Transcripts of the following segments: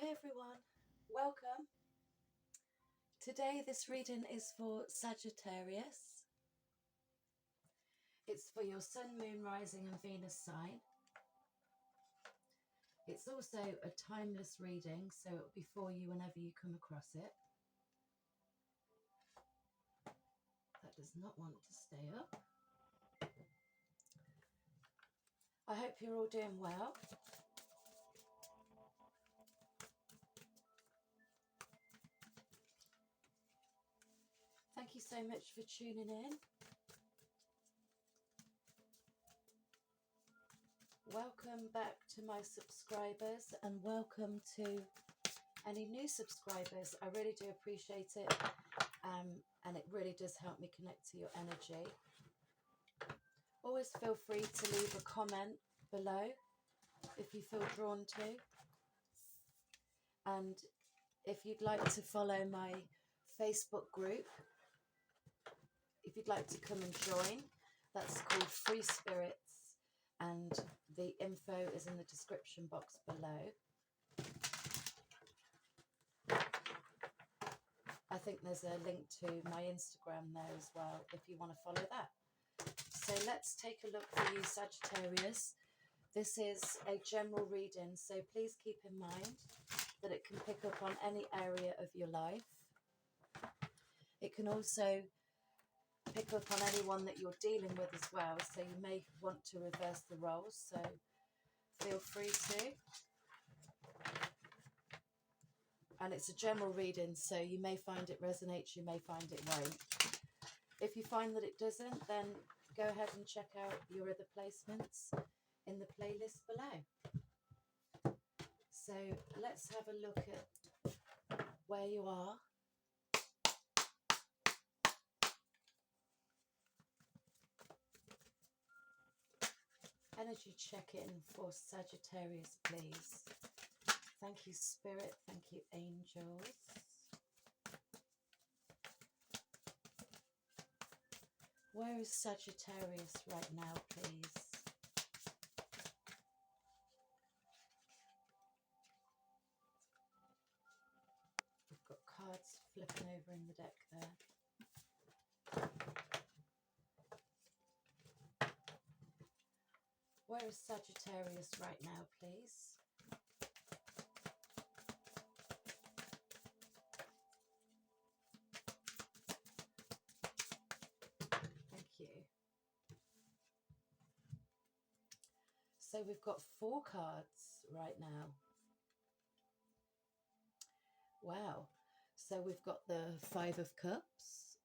Hi everyone, welcome. Today this reading is for Sagittarius. It's for your Sun, Moon, Rising and Venus sign. It's also a timeless reading, so it'll be for you whenever you come across it. That does not want to stay up. I hope you're all doing well. Thank you so much for tuning in. Welcome back to my subscribers and welcome to any new subscribers. I really do appreciate it, and it really does help me connect to your energy. Always feel free to leave a comment below if you feel drawn to. And if you'd like to follow my Facebook group, if you'd like to come and join, that's called Free Spirits, and the info is in the description box below. I think there's a link to my Instagram there as well if you want to follow that. So let's take a look for you, Sagittarius. This is a general reading, so please keep in mind that it can pick up on any area of your life. It can also pick up on anyone that you're dealing with as well, so you may want to reverse the roles, so feel free to. And it's a general reading, so you may find it resonates, you may find it won't. If you find that it doesn't, then go ahead and check out your other placements in the playlist below. So let's have a look at where you are. Energy check-in for Sagittarius, please. Thank you, Spirit. Thank you, angels. Where is Sagittarius right now, please? We've got cards flipping over in the deck there. Where is Sagittarius right now, please? Thank you. So we've got 4 cards right now. Wow. So we've got the 5 of Cups.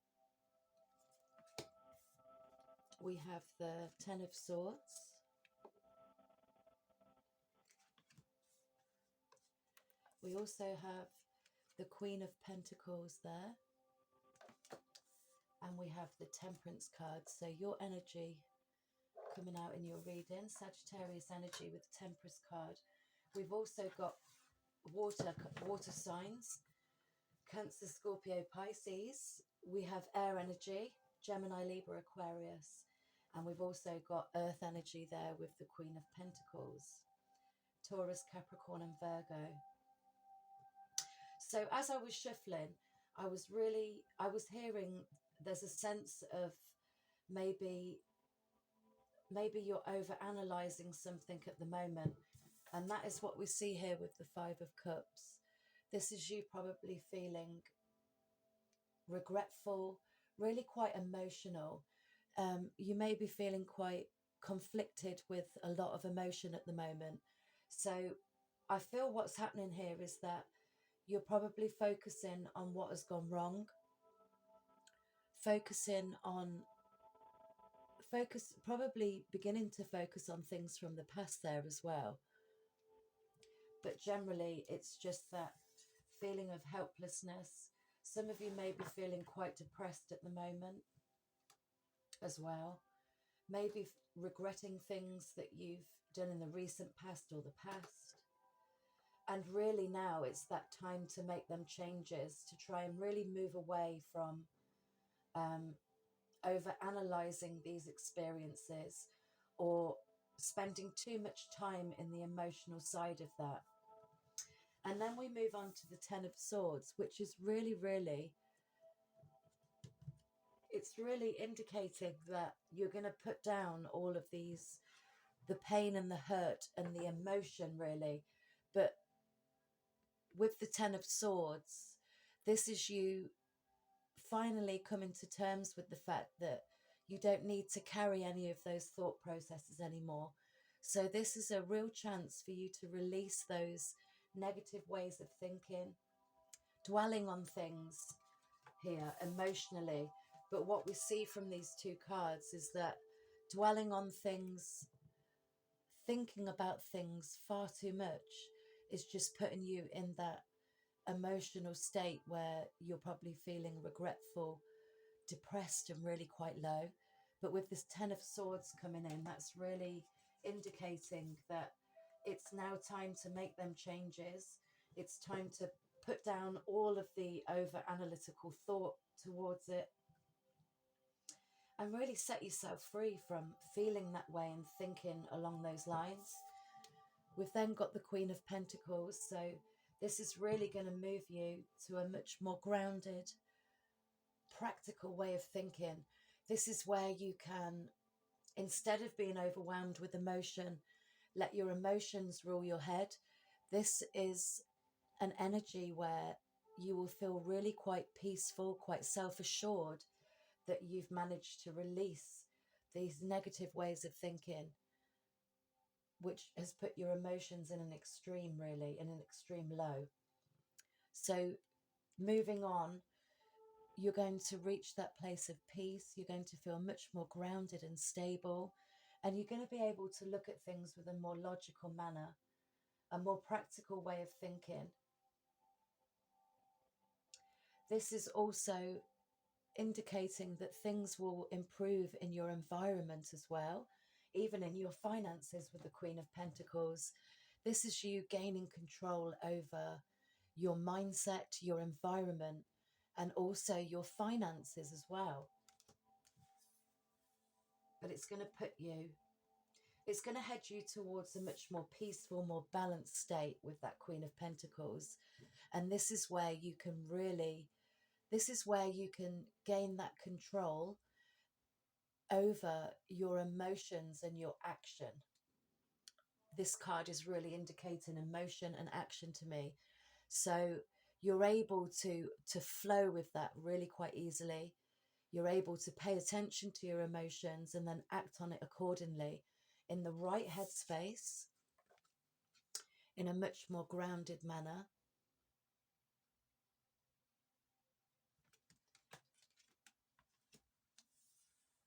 We have the 10 of Swords. We also have the Queen of Pentacles there. And we have the Temperance card. So your energy coming out in your reading, Sagittarius energy with the Temperance card. We've also got water signs, Cancer, Scorpio, Pisces. We have air energy, Gemini, Libra, Aquarius. And we've also got earth energy there with the Queen of Pentacles, Taurus, Capricorn and Virgo. So as I was shuffling, I was hearing there's a sense of maybe you're over analyzing something at the moment, and that is what we see here with the 5 of Cups. This is you probably feeling regretful, really quite emotional. You may be feeling quite conflicted with a lot of emotion at the moment. So I feel what's happening here is that you're probably focusing on what has gone wrong, probably beginning to focus on things from the past there as well. But generally, it's just that feeling of helplessness. Some of you may be feeling quite depressed at the moment as well. Maybe regretting things that you've done in the recent past or the past. And really now it's that time to make them changes, to try and really move away from over analysing these experiences or spending too much time in the emotional side of that. And then we move on to the Ten of Swords, which is really, really, it's really indicating that you're going to put down all of these, the pain and the hurt and the emotion, really. But with the Ten of Swords, this is you finally coming to terms with the fact that you don't need to carry any of those thought processes anymore. So this is a real chance for you to release those negative ways of thinking, dwelling on things here emotionally. But what we see from these two cards is that dwelling on things, thinking about things far too much, is just putting you in that emotional state where you're probably feeling regretful, depressed, and really quite low. But with this Ten of Swords coming in, that's really indicating that it's now time to make them changes. It's time to put down all of the over analytical thought towards it and really set yourself free from feeling that way and thinking along those lines. We've then got the Queen of Pentacles, so this is really going to move you to a much more grounded, practical way of thinking. This is where you can, instead of being overwhelmed with emotion, let your emotions rule your head. This is an energy where you will feel really quite peaceful, quite self-assured that you've managed to release these negative ways of thinking, which has put your emotions in an extreme, really, in an extreme low. So moving on, you're going to reach that place of peace. You're going to feel much more grounded and stable. And you're going to be able to look at things with a more logical manner, a more practical way of thinking. This is also indicating that things will improve in your environment as well, even in your finances with the Queen of Pentacles. This is you gaining control over your mindset, your environment, and also your finances as well. But it's going to put you, it's going to head you towards a much more peaceful, more balanced state with that Queen of Pentacles. And this is where you can really, this is where you can gain that control over your emotions and your action. This card is really indicating emotion and action to me. So you're able to flow with that really quite easily. You're able to pay attention to your emotions and then act on it accordingly in the right headspace, in a much more grounded manner.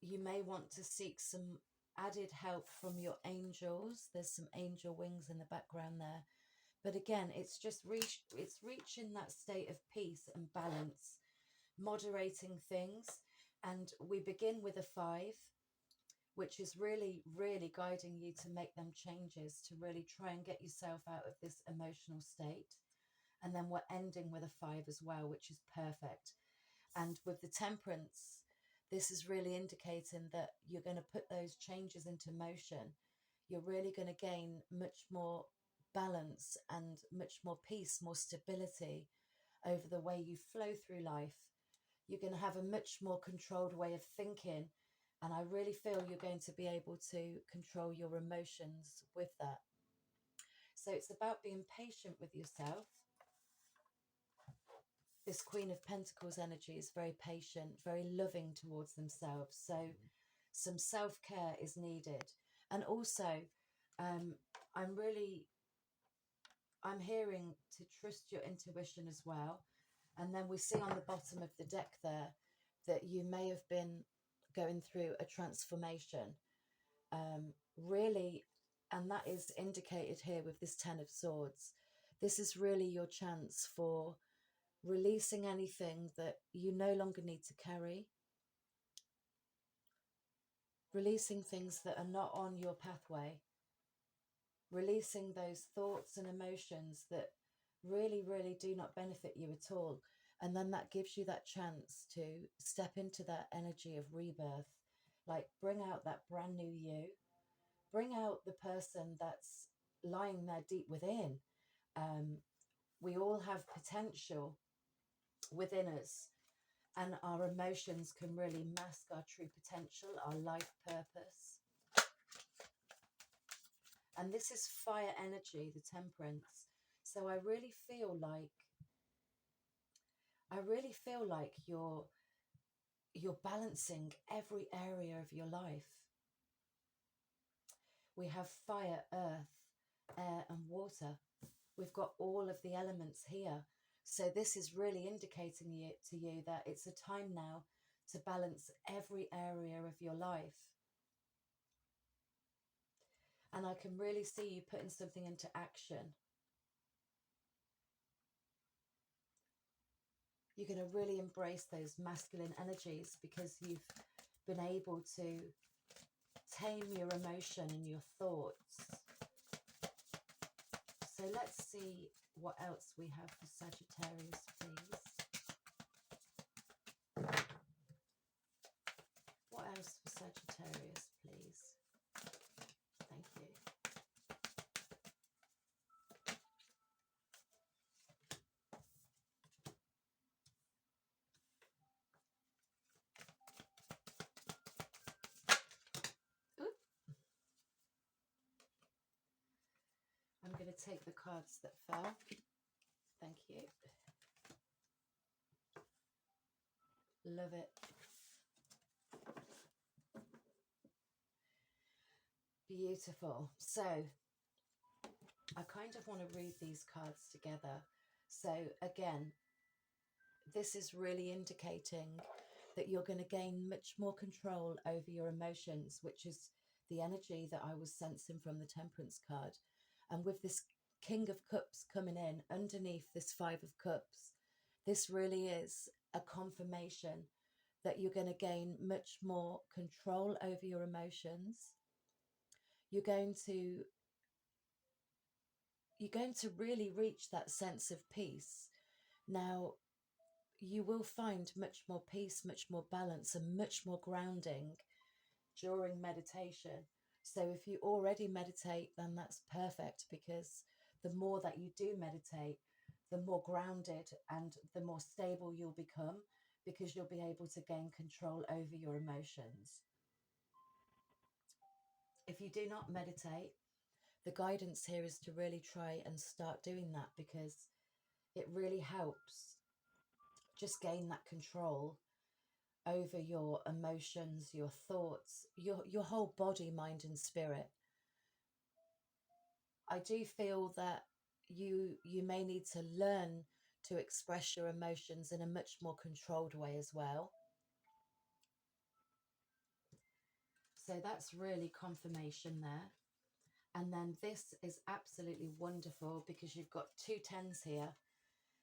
You may want to seek some added help from your angels. There's some angel wings in the background there. But again, it's just reaching that state of peace and balance, moderating things. And we begin with a 5, which is really, really guiding you to make them changes, to really try and get yourself out of this emotional state. And then we're ending with a 5 as well, which is perfect. And with the Temperance, this is really indicating that you're going to put those changes into motion. You're really going to gain much more balance and much more peace, more stability over the way you flow through life. You're going to have a much more controlled way of thinking. And I really feel you're going to be able to control your emotions with that. So it's about being patient with yourself. This Queen of Pentacles energy is very patient, very loving towards themselves. So some self-care is needed. And also, I'm hearing to trust your intuition as well. And then we see on the bottom of the deck there that you may have been going through a transformation. Really, and that is indicated here with this Ten of Swords. This is really your chance for releasing anything that you no longer need to carry, releasing things that are not on your pathway, releasing those thoughts and emotions that really, really do not benefit you at all. And then that gives you that chance to step into that energy of rebirth, like bring out that brand new you, bring out the person that's lying there deep within. we all have potential within us, and our emotions can really mask our true potential, our life purpose. And this is fire energy, the Temperance. So I really feel like you're balancing every area of your life. We have fire, earth, air and water. We've got all of the elements here. So this is really indicating to you that it's a time now to balance every area of your life. And I can really see you putting something into action. You're going to really embrace those masculine energies because you've been able to tame your emotion and your thoughts. So let's see what else we have for Sagittarius, please. What else for Sagittarius, please? Thank you. Oop. I'm going to take the cards that fell. Thank you. Love it. Beautiful. So I kind of want to read these cards together. So again, this is really indicating that you're going to gain much more control over your emotions, which is the energy that I was sensing from the Temperance card. And with this King of Cups coming in underneath this Five of Cups, this really is a confirmation that you're going to gain much more control over your emotions. You're going to really reach that sense of peace. Now, you will find much more peace, much more balance, and much more grounding during meditation. So if you already meditate, then that's perfect, because the more that you do meditate, the more grounded and the more stable you'll become, because you'll be able to gain control over your emotions. If you do not meditate, the guidance here is to really try and start doing that, because it really helps just gain that control over your emotions, your thoughts, your whole body, mind and spirit. I do feel that you may need to learn to express your emotions in a much more controlled way as well. So that's really confirmation there. And then this is absolutely wonderful, because you've got 2 tens here.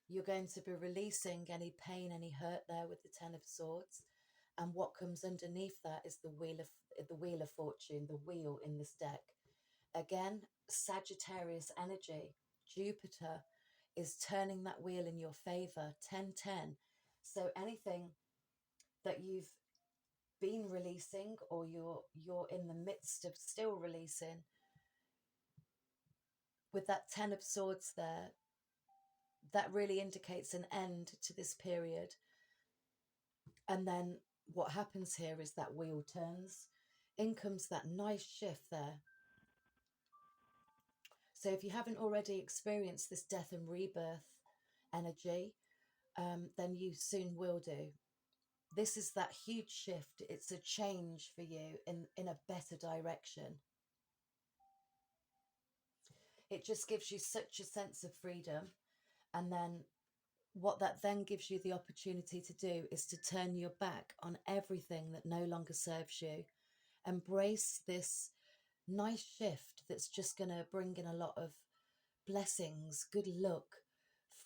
You're going to be releasing any pain, any hurt there with the 10 of Swords. And what comes underneath that is the Wheel of Fortune, the wheel in this deck. Again, Sagittarius energy. Jupiter is turning that wheel in your favor, 10-10. So anything that you've been releasing, or you're in the midst of still releasing, with that 10 of Swords there, that really indicates an end to this period. And then what happens here is that wheel turns. In comes that nice shift there. So if you haven't already experienced this death and rebirth energy, then you soon will do. This is that huge shift. It's a change for you in a better direction. It just gives you such a sense of freedom. And then what that then gives you the opportunity to do is to turn your back on everything that no longer serves you. Embrace this nice shift that's just going to bring in a lot of blessings, good luck,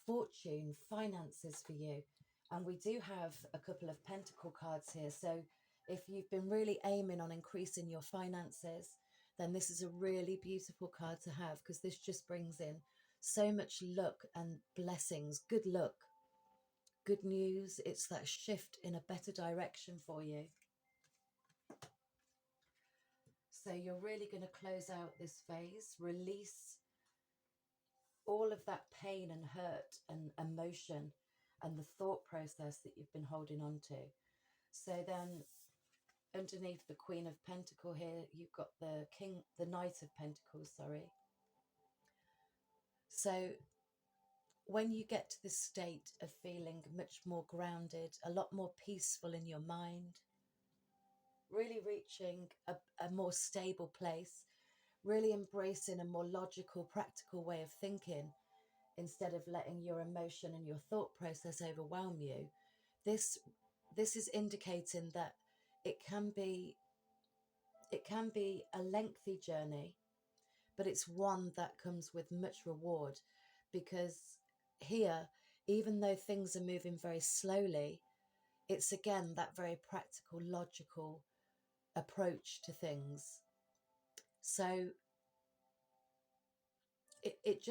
fortune, finances for you. And we do have a couple of pentacle cards here. So if you've been really aiming on increasing your finances, then this is a really beautiful card to have, because this just brings in so much luck and blessings, good luck, good news. It's that shift in a better direction for you. So you're really going to close out this phase, release all of that pain and hurt and emotion and the thought process that you've been holding on to. So then underneath the Queen of Pentacles here, you've got the Knight of Pentacles, sorry. So when you get to this state of feeling much more grounded, a lot more peaceful in your mind, really reaching a more stable place, really embracing a more logical, practical way of thinking, instead of letting your emotion and your thought process overwhelm you, this is indicating that it can be a lengthy journey, but it's one that comes with much reward, because here, even though things are moving very slowly, it's again that very practical, logical approach to things. So it's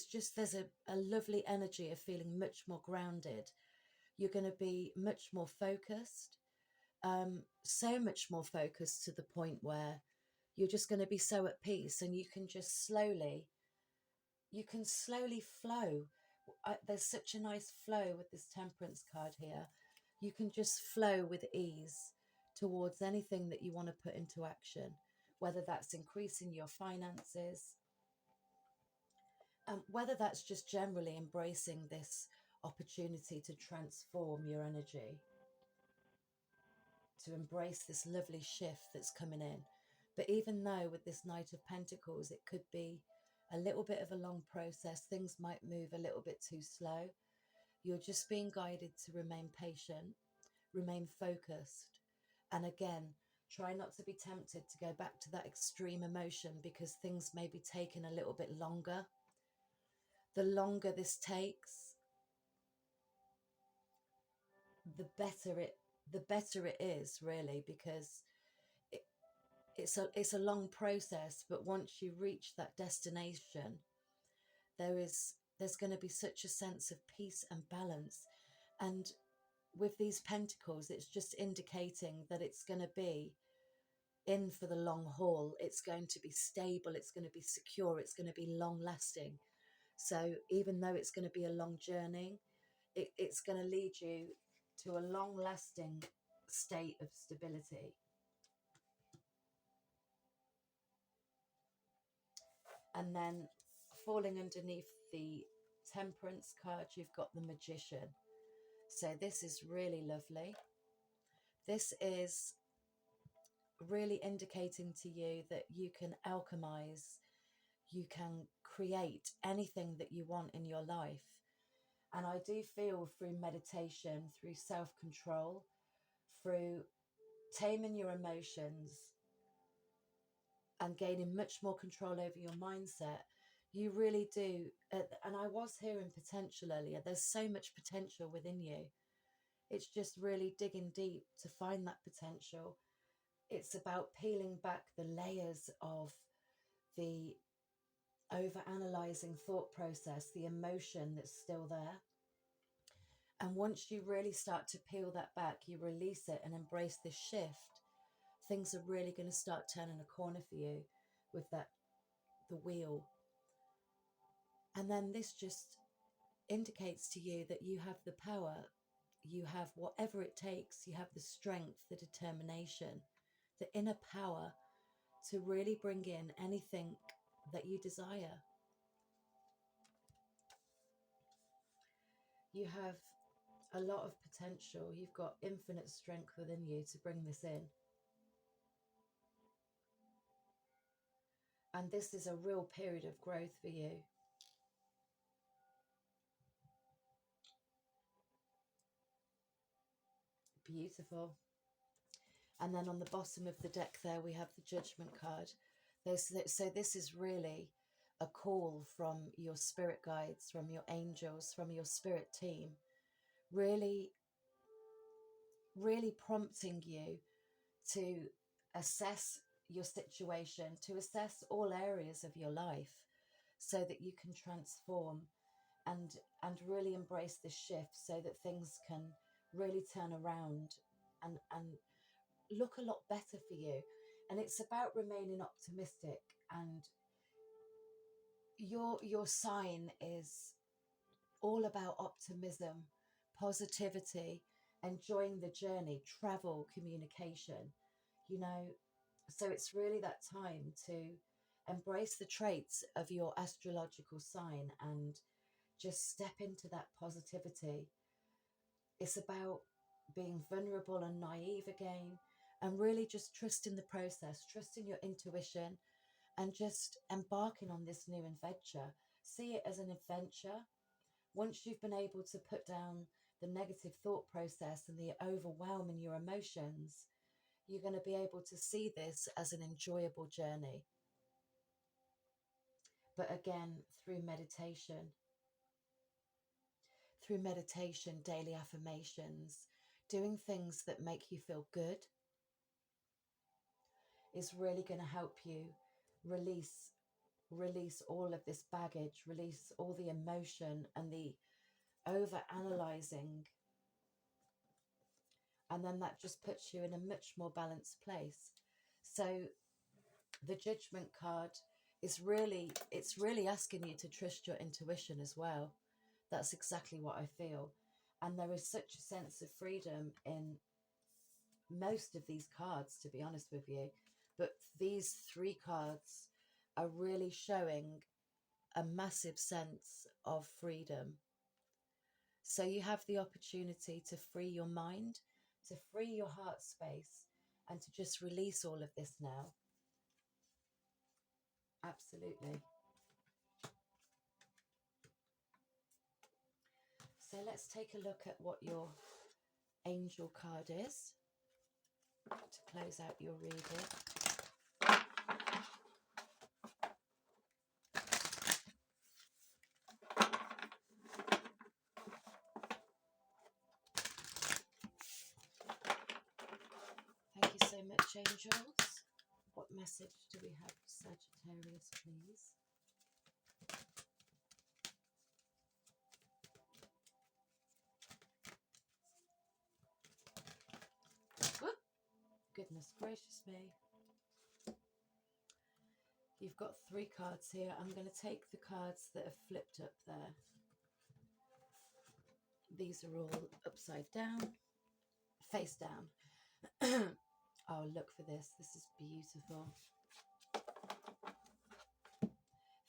just there's a lovely energy of feeling much more grounded. You're going to be much more focused, so much more focused, to the point where you're just going to be so at peace, and you can slowly flow. There's such a nice flow with this Temperance card here. You can just flow with ease towards anything that you want to put into action, whether that's increasing your finances, whether that's just generally embracing this opportunity to transform your energy, to embrace this lovely shift that's coming in. But even though with this Knight of Pentacles, it could be a little bit of a long process, things might move a little bit too slow, you're just being guided to remain patient, remain focused, and again, try not to be tempted to go back to that extreme emotion, because things may be taking a little bit longer. The longer this takes, the better it is, really, because it's a long process, but once you reach that destination, there's going to be such a sense of peace and balance. And with these pentacles, it's just indicating that it's going to be in for the long haul. It's going to be stable, it's going to be secure, it's going to be long lasting. So even though it's going to be a long journey, it's going to lead you to a long lasting state of stability. And then falling underneath the Temperance card, you've got the Magician. So this is really lovely. This is really indicating to you that you can alchemize, you can create anything that you want in your life. And I do feel through meditation, through self-control, through taming your emotions and gaining much more control over your mindset, you really do. And I was hearing potential earlier. There's so much potential within you. It's just really digging deep to find that potential. It's about peeling back the layers of the over-analyzing thought process, the emotion that's still there. And once you really start to peel that back, you release it and embrace this shift, things are really going to start turning a corner for you with the wheel. And then this just indicates to you that you have the power, you have whatever it takes, you have the strength, the determination, the inner power to really bring in anything that you desire. You have a lot of potential. You've got infinite strength within you to bring this in. And this is a real period of growth for you. Beautiful. And then on the bottom of the deck there, we have the Judgment card. So this is really a call from your spirit guides, from your angels, from your spirit team, really, really prompting you to assess your situation, to assess all areas of your life so that you can transform and really embrace the shift so that things can really turn around and look a lot better for you. And it's about remaining optimistic and, your sign is all about optimism, positivity, enjoying the journey, travel, communication, you know. So it's really that time to embrace the traits of your astrological sign and just step into that positivity. It's about being vulnerable and naive again, and really just trusting the process, trusting your intuition, and just embarking on this new adventure. See it as an adventure. Once you've been able to put down the negative thought process and the overwhelm in your emotions, you're going to be able to see this as an enjoyable journey. But again, through meditation, daily affirmations, doing things that make you feel good is really going to help you release all of this baggage, release all the emotion and the over analyzing, and then that just puts you in a much more balanced place. So the Judgment card is really, it's really asking you to trust your intuition as well. That's exactly what I feel. And there is such a sense of freedom in most of these cards, to be honest with you. But these three cards are really showing a massive sense of freedom. So you have the opportunity to free your mind, to free your heart space, and to just release all of this now. Absolutely. So let's take a look at what your angel card is to close out your reading. Thank you so much, angels. What message do we have for Sagittarius, please? Whoop. Goodness gracious me. You've got three cards here. I'm going to take the cards that are flipped up there. These are all upside down, face down. Oh, look for this. This is beautiful.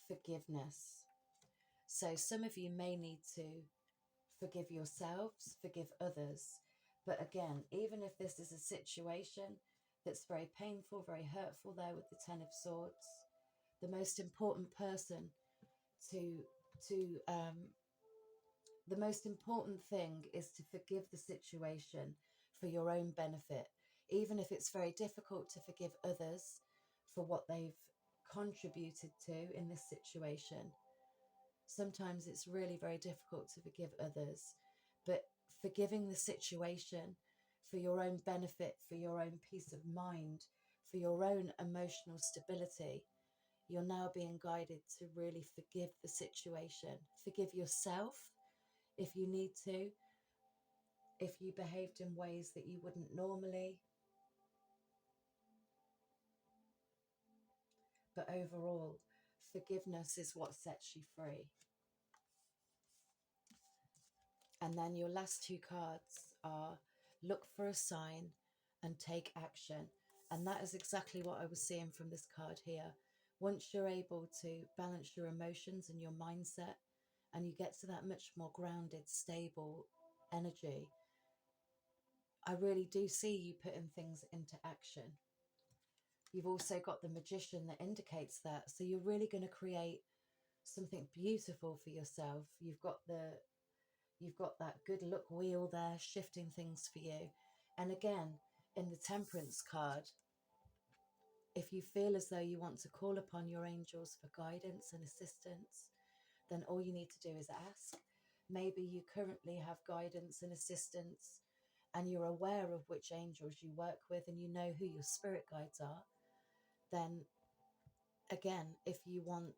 Forgiveness. So some of you may need to forgive yourselves, forgive others. But again, even if this is a situation that's very painful, very hurtful there with the Ten of Swords, the most important person the most important thing is to forgive the situation for your own benefit, even if it's very difficult to forgive others for what they've contributed to in this situation. Sometimes it's really very difficult to forgive others, but forgiving the situation for your own benefit, for your own peace of mind, for your own emotional stability, you're now being guided to really forgive the situation. Forgive yourself if you need to, if you behaved in ways that you wouldn't normally. But overall, forgiveness is what sets you free. And then your last two cards are look for a sign and take action. And that is exactly what I was seeing from this card here. Once you're able to balance your emotions and your mindset, and you get to that much more grounded, stable energy, I really do see you putting things into action. You've also got the Magician that indicates that. So you're really going to create something beautiful for yourself. You've got that good luck wheel there, shifting things for you. And again, in the Temperance card, if you feel as though you want to call upon your angels for guidance and assistance, then all you need to do is ask. Maybe you currently have guidance and assistance and you're aware of which angels you work with and you know who your spirit guides are. Then again, if you want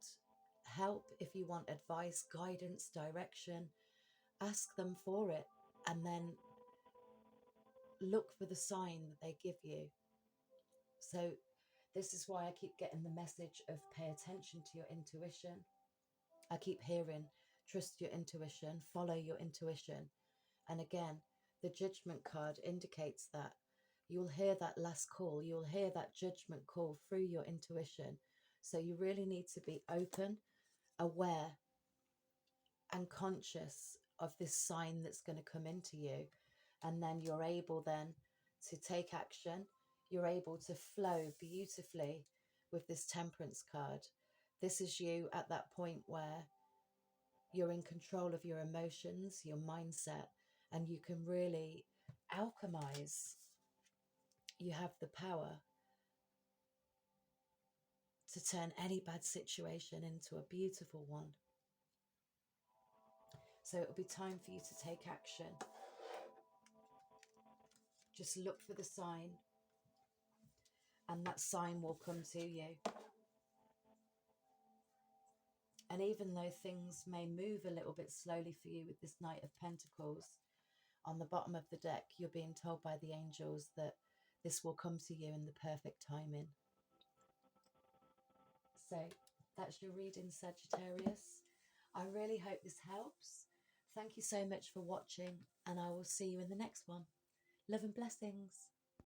help, if you want advice, guidance, direction, ask them for it, and then look for the sign that they give you. So this is why I keep getting the message of pay attention to your intuition. I keep hearing, trust your intuition, follow your intuition. And again, the Judgment card indicates that you'll hear that last call, you'll hear that judgment call through your intuition. So you really need to be open, aware, and conscious of this sign that's going to come into you. And then you're able then to take action. You're able to flow beautifully with this Temperance card. This is you at that point where you're in control of your emotions, your mindset, and you can really alchemize. You have the power to turn any bad situation into a beautiful one. So it'll be time for you to take action. Just look for the sign, and that sign will come to you. And even though things may move a little bit slowly for you with this Knight of Pentacles, on the bottom of the deck, you're being told by the angels that this will come to you in the perfect timing. So that's your reading, Sagittarius. I really hope this helps. Thank you so much for watching, and I will see you in the next one. Love and blessings.